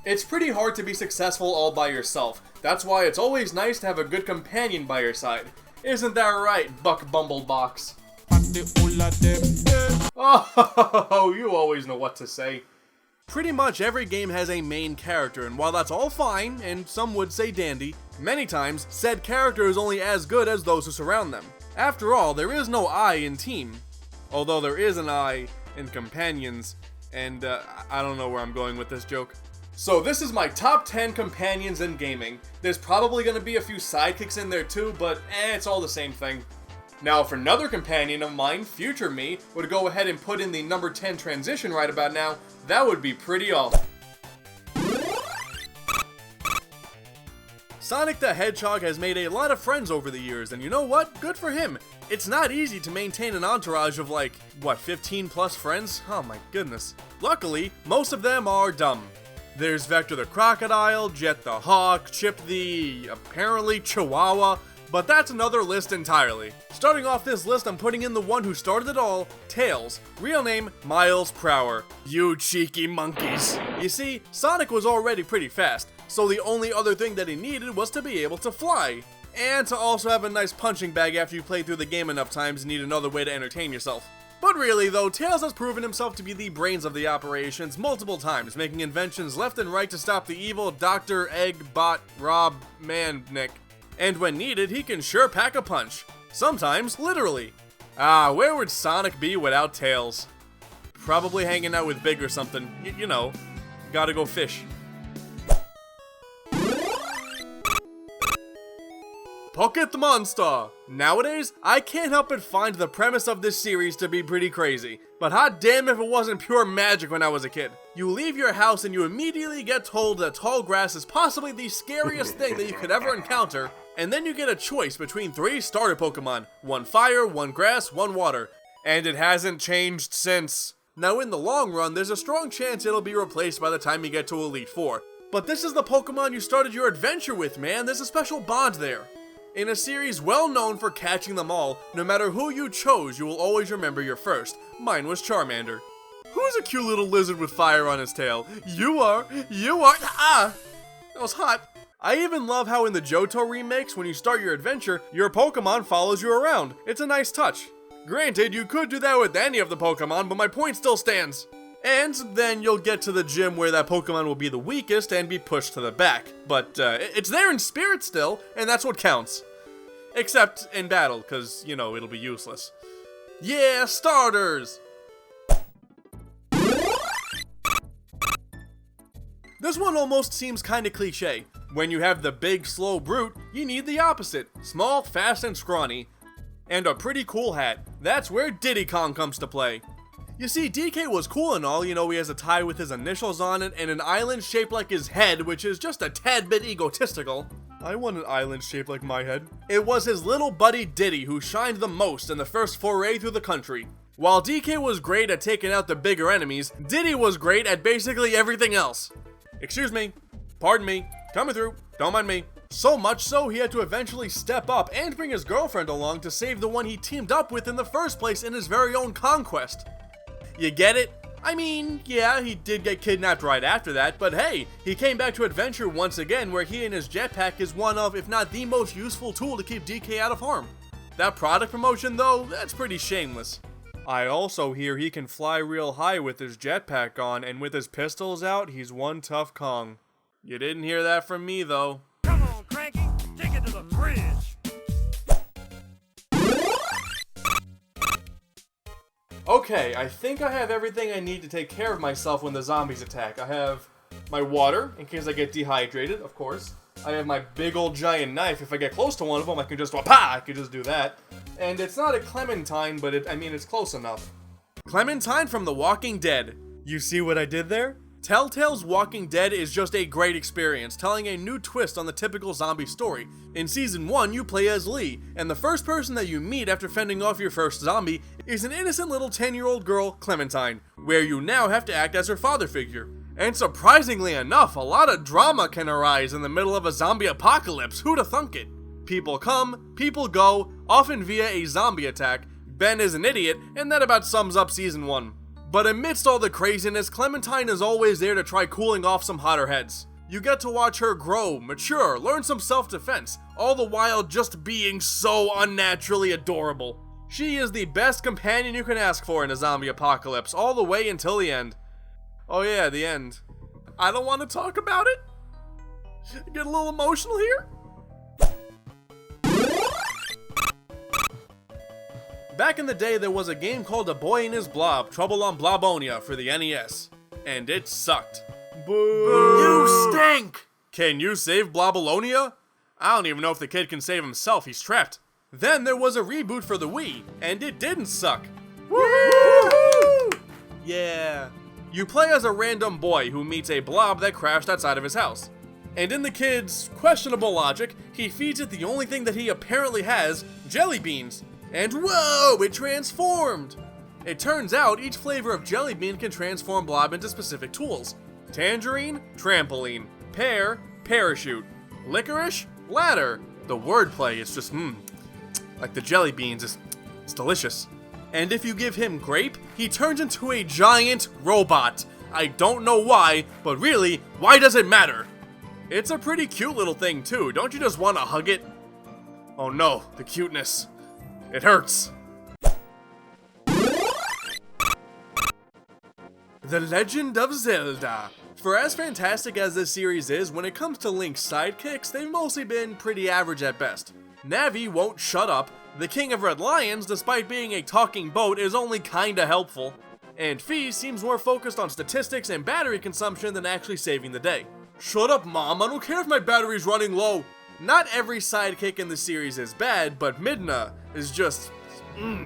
It's pretty hard to be successful all by yourself. That's why it's always nice to have a good companion by your side. Isn't that right, Buck Bumblebox? Oh, you always know what to say. Pretty much every game has a main character, and while that's all fine, and some would say dandy, many times, said character is only as good as those who surround them. After all, there is no I in team. Although there is an I in companions, and I don't know where I'm going with this joke. So this is my top 10 companions in gaming. There's probably going to be a few sidekicks in there too, but it's all the same thing. Now, if another companion of mine, future me, would go ahead and put in the number 10 transition right about now, that would be pretty awesome. Sonic the Hedgehog has made a lot of friends over the years, and you know what? Good for him. It's not easy to maintain an entourage of 15 plus friends? Oh my goodness. Luckily, most of them are dumb. There's Vector the Crocodile, Jet the Hawk, Chip the, apparently, Chihuahua, but that's another list entirely. Starting off this list, I'm putting in the one who started it all, Tails, real name Miles Prower. You cheeky monkeys. You see, Sonic was already pretty fast, so the only other thing that he needed was to be able to fly. And to also have a nice punching bag after you play through the game enough times and need another way to entertain yourself. But really though, Tails has proven himself to be the brains of the operations multiple times, making inventions left and right to stop the evil Dr. Eggbot Rob Mannick. And when needed, he can sure pack a punch. Sometimes, literally. Where would Sonic be without Tails? Probably hanging out with Big or something. You know, gotta go fish. Pocket Monster! Nowadays, I can't help but find the premise of this series to be pretty crazy. But hot damn if it wasn't pure magic when I was a kid. You leave your house and you immediately get told that tall grass is possibly the scariest thing that you could ever encounter, and then you get a choice between 3 starter Pokemon. 1 fire, 1 grass, 1 water. And it hasn't changed since. Now in the long run, there's a strong chance it'll be replaced by the time you get to Elite Four. But this is the Pokemon you started your adventure with, man. There's a special bond there. In a series well known for catching them all, no matter who you chose, you will always remember your first. Mine was Charmander. Who's a cute little lizard with fire on his tail? You are, that was hot. I even love how in the Johto remakes, when you start your adventure, your Pokemon follows you around. It's a nice touch. Granted, you could do that with any of the Pokemon, but my point still stands. And then you'll get to the gym where that Pokemon will be the weakest and be pushed to the back. But it's there in spirit still, and that's what counts. Except in battle, because, you know, it'll be useless. Yeah, starters! This one almost seems kinda cliche. When you have the big, slow brute, you need the opposite. Small, fast, and scrawny. And a pretty cool hat. That's where Diddy Kong comes to play. You see, DK was cool and all, you know, he has a tie with his initials on it and an island shaped like his head, which is just a tad bit egotistical. I want an island shaped like my head. It was his little buddy Diddy who shined the most in the first foray through the country. While DK was great at taking out the bigger enemies, Diddy was great at basically everything else. Excuse me, pardon me, coming through, don't mind me. So much so, he had to eventually step up and bring his girlfriend along to save the one he teamed up with in the first place in his very own conquest. You get it? I mean, yeah, he did get kidnapped right after that, but hey, he came back to adventure once again where he and his jetpack is one of, if not the most useful tool to keep DK out of harm. That product promotion though, that's pretty shameless. I also hear he can fly real high with his jetpack on, and with his pistols out, he's one tough Kong. You didn't hear that from me though. Come on, Cranky, take it to the bridge. Okay, I think I have everything I need to take care of myself when the zombies attack. I have my water, in case I get dehydrated, of course. I have my big old giant knife. If I get close to one of them, I can just, I can just do that. And it's not a Clementine, but it's close enough. Clementine from The Walking Dead. You see what I did there? Telltale's Walking Dead is just a great experience, telling a new twist on the typical zombie story. In Season 1, you play as Lee, and the first person that you meet after fending off your first zombie is an innocent little 10-year-old girl, Clementine, where you now have to act as her father figure. And surprisingly enough, a lot of drama can arise in the middle of a zombie apocalypse. Who'da thunk it? People come, people go, often via a zombie attack. Ben is an idiot, and that about sums up Season 1. But amidst all the craziness, Clementine is always there to try cooling off some hotter heads. You get to watch her grow, mature, learn some self-defense, all the while just being so unnaturally adorable. She is the best companion you can ask for in a zombie apocalypse, all the way until the end. Oh yeah, the end. I don't want to talk about it. Get a little emotional here. Back in the day, there was a game called A Boy and His Blob, Trouble on Blob Anya for the NES. And it sucked. Boo! You stink! Can you save Blobalonia? I don't even know if the kid can save himself, he's trapped. Then there was a reboot for the Wii, and it didn't suck. Woohoo! Yeah. You play as a random boy who meets a blob that crashed outside of his house. And in the kid's questionable logic, he feeds it the only thing that he apparently has, jelly beans. And whoa, it transformed! It turns out each flavor of jelly bean can transform Blob into specific tools. Tangerine, trampoline. Pear, parachute. Licorice, ladder. The wordplay is just, like the jelly beans, it's delicious. And if you give him grape, he turns into a giant robot. I don't know why, but really, why does it matter? It's a pretty cute little thing too, don't you just want to hug it? Oh no, the cuteness. It hurts. The Legend of Zelda. For as fantastic as this series is, when it comes to Link's sidekicks, they've mostly been pretty average at best. Navi won't shut up, the King of Red Lions, despite being a talking boat, is only kinda helpful, and Fi seems more focused on statistics and battery consumption than actually saving the day. Shut up, Mom, I don't care if my battery's running low. Not every sidekick in the series is bad, but Midna is just,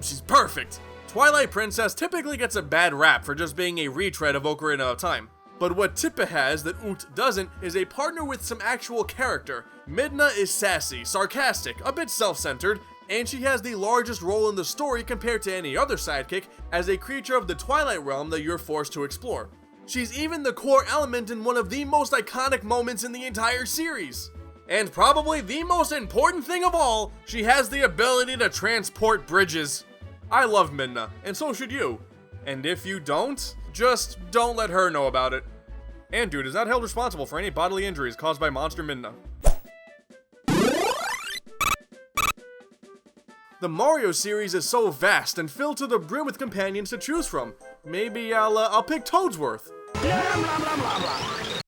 she's perfect. Twilight Princess typically gets a bad rap for just being a retread of Ocarina of Time. But what Tippa has that Oot doesn't is a partner with some actual character. Midna is sassy, sarcastic, a bit self-centered, and she has the largest role in the story compared to any other sidekick as a creature of the Twilight Realm that you're forced to explore. She's even the core element in one of the most iconic moments in the entire series. And probably the most important thing of all, she has the ability to transport bridges. I love Midna, and so should you. And if you don't, just don't let her know about it. AntDude is not held responsible for any bodily injuries caused by Monster Midna. The Mario series is so vast and filled to the brim with companions to choose from. Maybe I'll pick Toadsworth.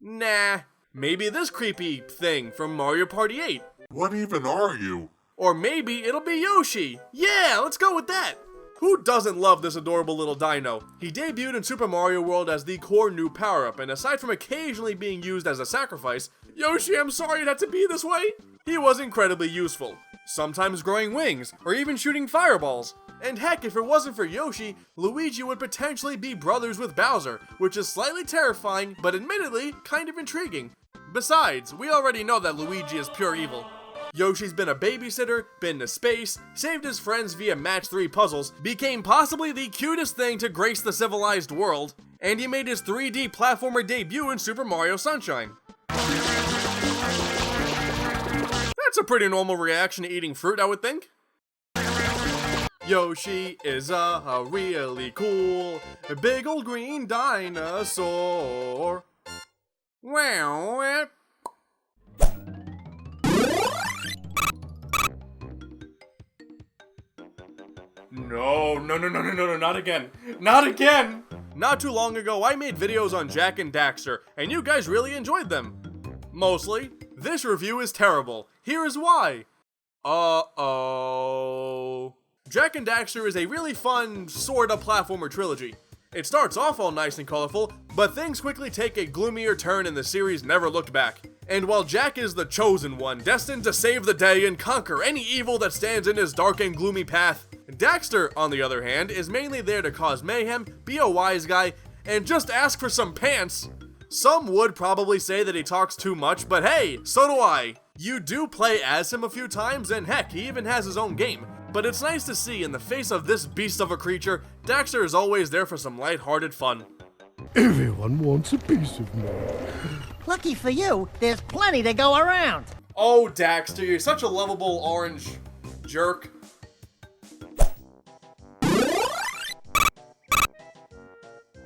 Nah. Maybe this creepy thing from Mario Party 8. What even are you? Or maybe it'll be Yoshi. Yeah, let's go with that. Who doesn't love this adorable little dino? He debuted in Super Mario World as the core new power-up, and aside from occasionally being used as a sacrifice, Yoshi, I'm sorry it had to be this way, he was incredibly useful. Sometimes growing wings, or even shooting fireballs. And heck, if it wasn't for Yoshi, Luigi would potentially be brothers with Bowser, which is slightly terrifying, but admittedly, kind of intriguing. Besides, we already know that Luigi is pure evil. Yoshi's been a babysitter, been to space, saved his friends via match 3 puzzles, became possibly the cutest thing to grace the civilized world, and he made his 3D platformer debut in Super Mario Sunshine. That's a pretty normal reaction to eating fruit, I would think. Yoshi is a really cool, big old green dinosaur. Wow. No, not again. Not again! Not too long ago, I made videos on Jak and Daxter, and you guys really enjoyed them. Mostly. This review is terrible. Here is why. Uh-oh. Jak and Daxter is a really fun, sorta platformer trilogy. It starts off all nice and colorful, but things quickly take a gloomier turn and the series never looked back. And while Jak is the chosen one, destined to save the day and conquer any evil that stands in his dark and gloomy path, Daxter, on the other hand, is mainly there to cause mayhem, be a wise guy, and just ask for some pants. Some would probably say that he talks too much, but hey, so do I. You do play as him a few times, and heck, he even has his own game. But it's nice to see, in the face of this beast of a creature, Daxter is always there for some lighthearted fun. Everyone wants a piece of me. Lucky for you, there's plenty to go around. Oh, Daxter, you're such a lovable orange jerk.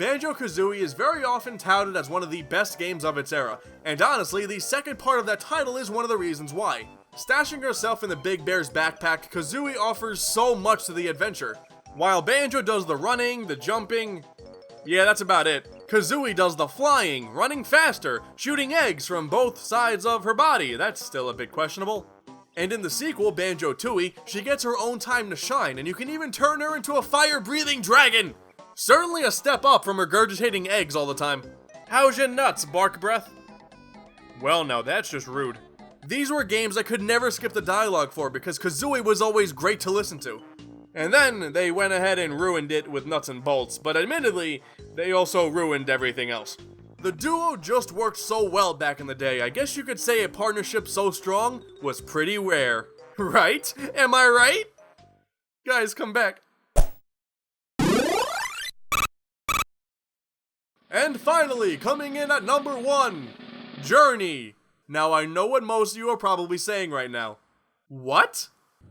BanjoKazooie is very often touted as one of the best games of its era, and honestly, the second part of that title is one of the reasons why. Stashing herself in the Big Bear's backpack, Kazooie offers so much to the adventure. While Banjo does the running, the jumping, yeah, that's about it. Kazooie does the flying, running faster, shooting eggs from both sides of her body. That's still a bit questionable. And in the sequel, BanjoTooie, she gets her own time to shine, and you can even turn her into a fire-breathing dragon! Certainly a step up from regurgitating eggs all the time. How's your nuts, Bark Breath? Well, now that's just rude. These were games I could never skip the dialogue for because Kazooie was always great to listen to. And then they went ahead and ruined it with nuts and bolts, but admittedly, they also ruined everything else. The duo just worked so well back in the day, I guess you could say a partnership so strong was pretty rare. Right? Am I right? Guys, come back. And finally, coming in at number 1, Journey. Now I know what most of you are probably saying right now. What?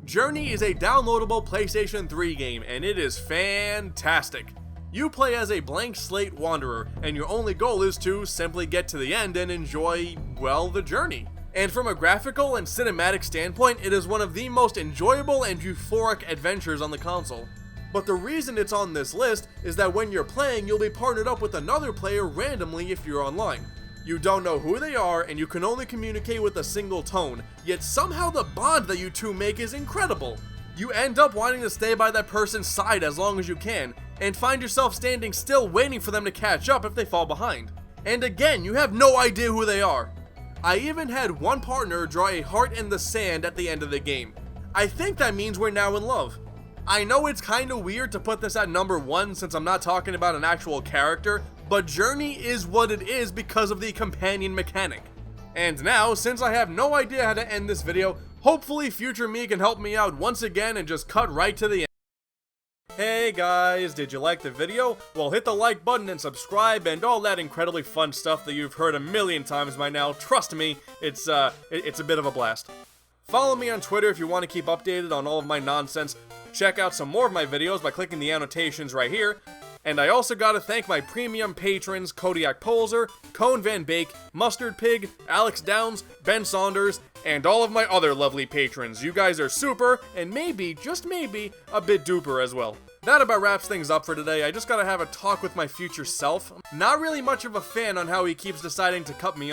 Journey is a downloadable PlayStation 3 game, and it is fantastic. You play as a blank slate wanderer, and your only goal is to simply get to the end and enjoy, well, the journey. And from a graphical and cinematic standpoint, it is one of the most enjoyable and euphoric adventures on the console. But the reason it's on this list is that when you're playing, you'll be partnered up with another player randomly if you're online. You don't know who they are, and you can only communicate with a single tone, yet somehow the bond that you two make is incredible. You end up wanting to stay by that person's side as long as you can, and find yourself standing still waiting for them to catch up if they fall behind. And again, you have no idea who they are. I even had one partner draw a heart in the sand at the end of the game. I think that means we're now in love. I know it's kinda weird to put this at number 1 since I'm not talking about an actual character, but Journey is what it is because of the companion mechanic. And now, since I have no idea how to end this video, hopefully future me can help me out once again and just cut right to the end. Hey guys, did you like the video? Well, hit the like button and subscribe and all that incredibly fun stuff that you've heard a million times by now. Trust me, it's a bit of a blast. Follow me on Twitter if you want to keep updated on all of my nonsense. Check out some more of my videos by clicking the annotations right here. And I also gotta thank my premium patrons Kodiak Polzer, Cone Van Bake, Mustard Pig, Alex Downs, Ben Saunders, and all of my other lovely patrons. You guys are super, and maybe, just maybe, a bit duper as well. That about wraps things up for today. I just gotta have a talk with my future self. Not really much of a fan on how he keeps deciding to cut me off.